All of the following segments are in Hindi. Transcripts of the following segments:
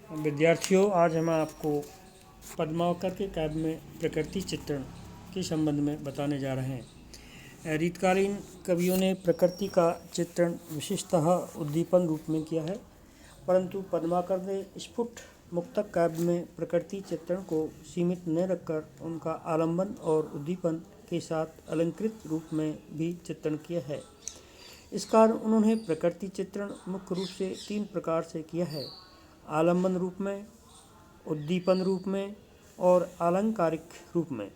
विद्यार्थियों, आज हम आपको पद्माकर के काव्य में प्रकृति चित्रण के संबंध में बताने जा रहे हैं। रीतकालीन कवियों ने प्रकृति का चित्रण विशेषतः उद्दीपन रूप में किया है, परंतु पद्माकर ने स्फुट मुक्तक काव्य में प्रकृति चित्रण को सीमित न रखकर उनका आलंबन और उद्दीपन के साथ अलंकृत रूप में भी चित्रण किया है। इस कारण उन्होंने प्रकृति चित्रण मुख्य रूप से 3 प्रकार से किया है: आलंबन रूप में, उद्दीपन रूप में और आलंकारिक रूप में।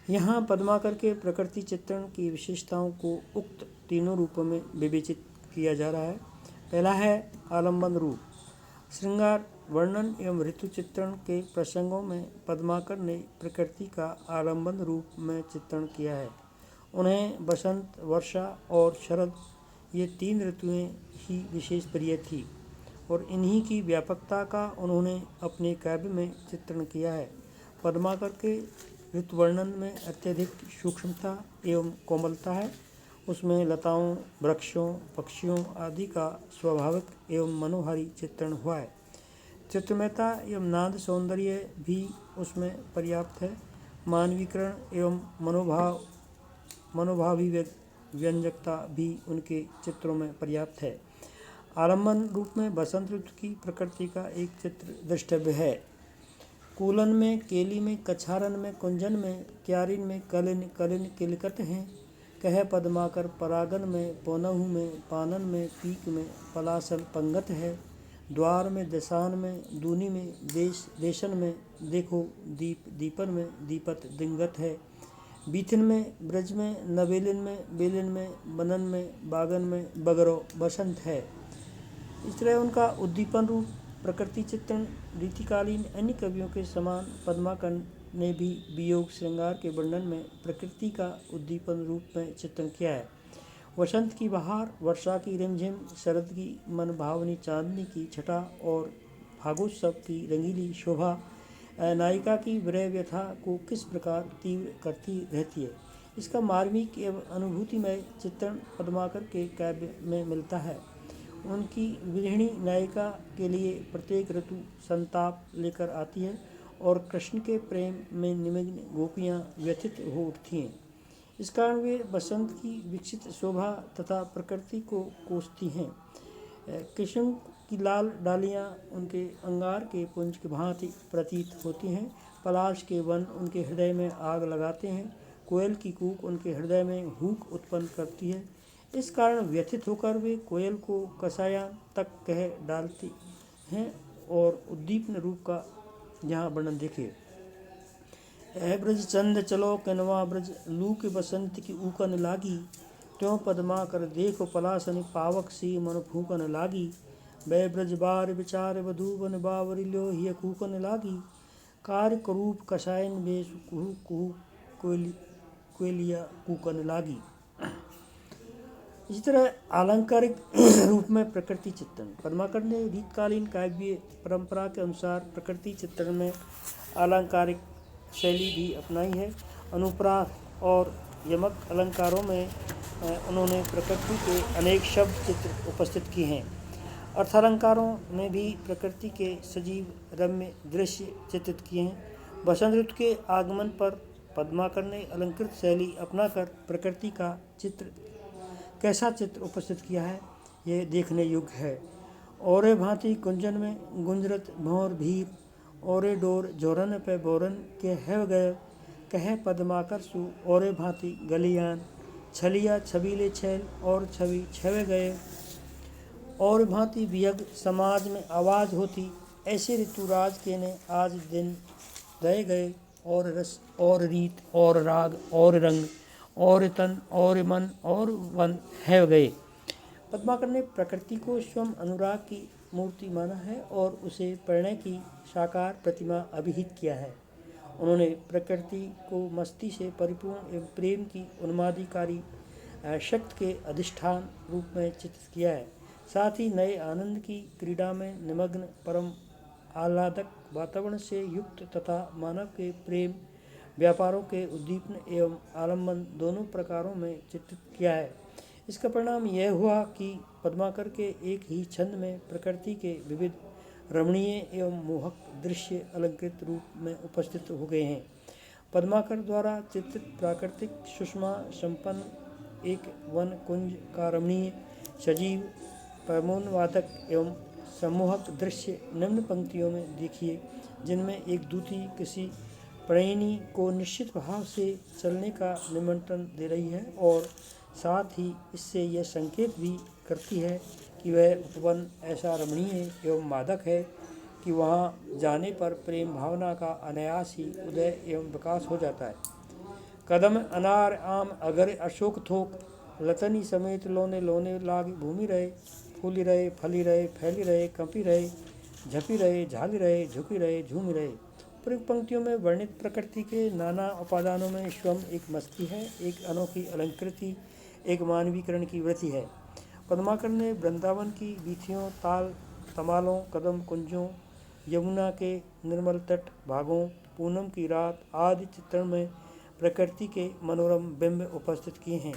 यहाँ पद्माकर के प्रकृति चित्रण की विशेषताओं को उक्त तीनों रूपों में विवेचित किया जा रहा है। पहला है आलंबन रूप। श्रृंगार, वर्णन एवं ऋतु चित्रण के प्रसंगों में पद्माकर ने प्रकृति का आलंबन रूप में चित्रण किया है। उन्हें बसंत, वर्षा और शरद, ये 3 ऋतुएं ही विशेष प्रिय थी और इन्हीं की व्यापकता का उन्होंने अपने काव्य में चित्रण किया है। पद्माकर के ऋतु वर्णन में अत्यधिक सूक्ष्मता एवं कोमलता है। उसमें लताओं, वृक्षों, पक्षियों आदि का स्वाभाविक एवं मनोहारी चित्रण हुआ है। चित्रमयता एवं नाद सौंदर्य भी उसमें पर्याप्त है। मानवीकरण एवं मनोभावाभिव्यंजकता भी उनके चित्रों में पर्याप्त है। आलंबन रूप में बसंत ऋतु की प्रकृति का एक चित्र द्रष्टव्य है। कूलन में, केली में, कछारन में, कुंजन में, क्यारिन में कलिन कलिन किलकत हैं। कह पद्माकर परागन में, पौनहु में, पानन में, पीक में पलासल पंगत है। द्वार में, दशान में, दूनी में, देशन में देखो दीप, दीपन में दीपत दिंगत है। बीथिन में, ब्रज में, नवेलिन में, बेलिन में, बनन में, बागन में बगरो बसंत है। इस तरह उनका उद्दीपन रूप प्रकृति चित्रण रीतिकालीन अन्य कवियों के समान पद्माकर ने भी वियोग श्रृंगार के वर्णन में प्रकृति का उद्दीपन रूप में चित्रण किया है। वसंत की बहार, वर्षा की रिमझिम, शरद की मनभावनी चांदनी की छटा और फागोत्सव की रंगीली शोभा नायिका की विरह व्यथा को किस प्रकार तीव्र करती रहती है, इसका मार्मिक एवं अनुभूतिमय चित्रण पद्माकर के काव्य में मिलता है। उनकी विरहिणी नायिका के लिए प्रत्येक ऋतु संताप लेकर आती है और कृष्ण के प्रेम में निमग्न गोपियाँ व्यथित हो उठती हैं। इस कारण वे बसंत की विकसित शोभा तथा प्रकृति को कोसती हैं। कृष्ण की लाल डालियाँ उनके अंगार के पुंज की भांति प्रतीत होती हैं। पलाश के वन उनके हृदय में आग लगाते हैं। कोयल की कूक उनके हृदय में हूक उत्पन्न करती है। इस कारण व्यथित होकर वे कोयल को कसायां तक कह डालती हैं। और उद्दीपन रूप का यहाँ वर्णन देखिए। ब्रज चंद चलो कनवा ब्रज, लूक बसंत की ऊकन लागी। त्यों पद्माकर देखो पलासन, पावक सी मन फूकन लागी। बै ब्रज बार विचार वधूवन, बावरी लो हिय कूकन लागी। कार्य करूप कसायन बेश, कुहू कुहू कोयलिया कूकन लागी। इसी तरह आलंकारिक रूप में प्रकृति चित्रण पद्माकर ने रीतकालीन काव्य परंपरा के अनुसार प्रकृति चित्रण में आलंकारिक शैली भी अपनाई है। अनुप्रास और यमक अलंकारों में उन्होंने प्रकृति के अनेक शब्द चित्र उपस्थित किए हैं। अर्थालंकारों में भी प्रकृति के सजीव रम्य दृश्य चित्रित किए हैं। बसंत ऋतु के आगमन पर पद्माकर ने अलंकृत शैली अपनाकर प्रकृति का कैसा चित्र उपस्थित किया है, ये देखने योग्य है। औरे भांति कुंजन में गुंजरत भौर भीर, औरे डोर जोरन पे बोरन के हैव गए। कह पद्माकर सु औरे भांति गलियान, छलिया छबीले छैल और छवि छवे गए। और भांति वियग समाज में आवाज होती, ऐसे ऋतुराज के ने आज दिन दए गए। और रस और रीत और राग और रंग और तन और मन और वन है गए। पद्माकर ने प्रकृति को स्वयं अनुराग की मूर्ति माना है और उसे प्रणय की साकार प्रतिमा अभिहित किया है। उन्होंने प्रकृति को मस्ती से परिपूर्ण एवं प्रेम की उन्मादीकारी शक्ति के अधिष्ठान रूप में चित्रित किया है। साथ ही नए आनंद की क्रीड़ा में निमग्न परम आह्लादक वातावरण से युक्त तथा मानव के प्रेम व्यापारों के उद्दीपन एवं आलंबन दोनों प्रकारों में चित्रित किया है। इसका परिणाम यह हुआ कि पद्माकर के एक ही छंद में प्रकृति के विविध रमणीय एवं मोहक दृश्य अलंकृत रूप में उपस्थित हो गए हैं। पद्माकर द्वारा चित्रित प्राकृतिक सुषमा संपन्न एक वन कुंज का रमणीय सजीव परमोन्वादक एवं सम्मोहक दृश्य निम्न पंक्तियों में देखिए, जिनमें एक दूती किसी प्रणयिनी को निश्चित भाव से चलने का निमंत्रण दे रही है और साथ ही इससे यह संकेत भी करती है कि वह उपवन ऐसा रमणीय एवं मादक है कि वहाँ जाने पर प्रेम भावना का अनायास ही उदय एवं विकास हो जाता है। कदम अनार आम अगर अशोक थोक लतनी समेत लोने लोने लाग भूमि रहे, फूली रहे, फली रहे, फैली रहे, कंपी रहे, झपी रहे, झाली रहे, झुकी रहे, झूमी रहे। पूर्व पंक्तियों में वर्णित प्रकृति के नाना उपादानों में स्वयं एक मस्ती है, एक अनोखी अलंकृति, एक मानवीकरण की वृत्ति है। पद्माकर ने वृंदावन की वीथियों, ताल तमालों, कदम कुंजों, यमुना के निर्मल तट भागों, पूनम की रात आदि चित्रण में प्रकृति के मनोरम बिंब उपस्थित किए हैं।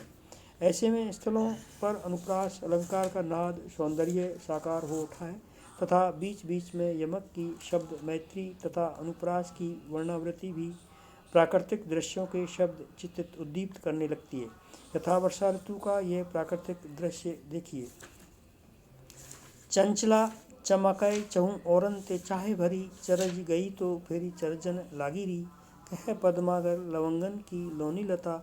ऐसे में स्थलों पर अनुप्रास अलंकार का नाद सौंदर्य साकार हो उठा है तथा बीच बीच में यमक की शब्द मैत्री तथा अनुप्रास की वर्णावृत्ति भी प्राकृतिक दृश्यों के शब्द चित्त उद्दीप्त करने लगती है। यथा वर्षा ऋतु का यह प्राकृतिक दृश्य देखिए। चंचला चमकै चहु औरन ते चाहे भरी, चरज गई तो फेरी चरजन लागी री। कह पद्मागर लवंगन की लोनी लता,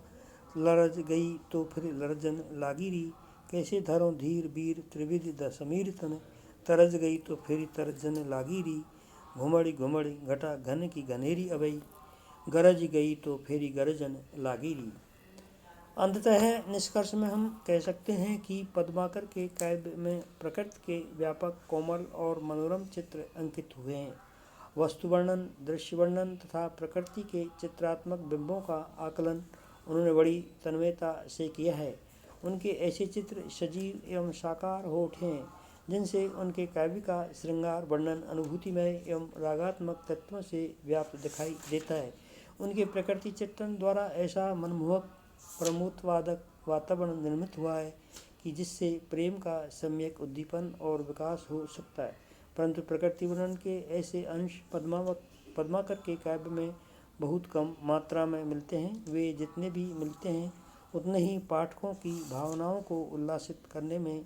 लरज गई तो फिर लरजन लागी री। कैसे धरो धीर बीर त्रिविध दशमीर तन, तरज गई तो फिर तरजन लागी री। घुमड़ी घुमड़ी घटा घन की घनेरी अबई, गरज गई तो फेरी गरजन लागी री। अंततः निष्कर्ष में हम कह सकते हैं कि पद्माकर के काव्य में प्रकृति के व्यापक, कोमल और मनोरम चित्र अंकित हुए हैं। वस्तु वर्णन, दृश्य वर्णन तथा प्रकृति के चित्रात्मक बिंबों का आकलन उन्होंने बड़ी तन्मयता से किया है। उनके ऐसे चित्र सजीव एवं साकार हो उठे हैं जिनसे उनके काव्य का श्रृंगार वर्णन अनुभूतिमय एवं रागात्मक तत्वों से व्याप्त दिखाई देता है। उनके प्रकृति चित्रण द्वारा ऐसा मनमोहक प्रमोदवादक वातावरण निर्मित हुआ है कि जिससे प्रेम का सम्यक उद्दीपन और विकास हो सकता है। परंतु प्रकृति वर्णन के ऐसे अंश पद्माकर के काव्य में बहुत कम मात्रा में मिलते हैं। वे जितने भी मिलते हैं उतने ही पाठकों की भावनाओं को उल्लासित करने में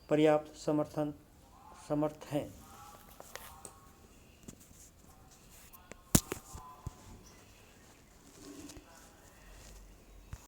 पर्याप्त समर्थ हैं।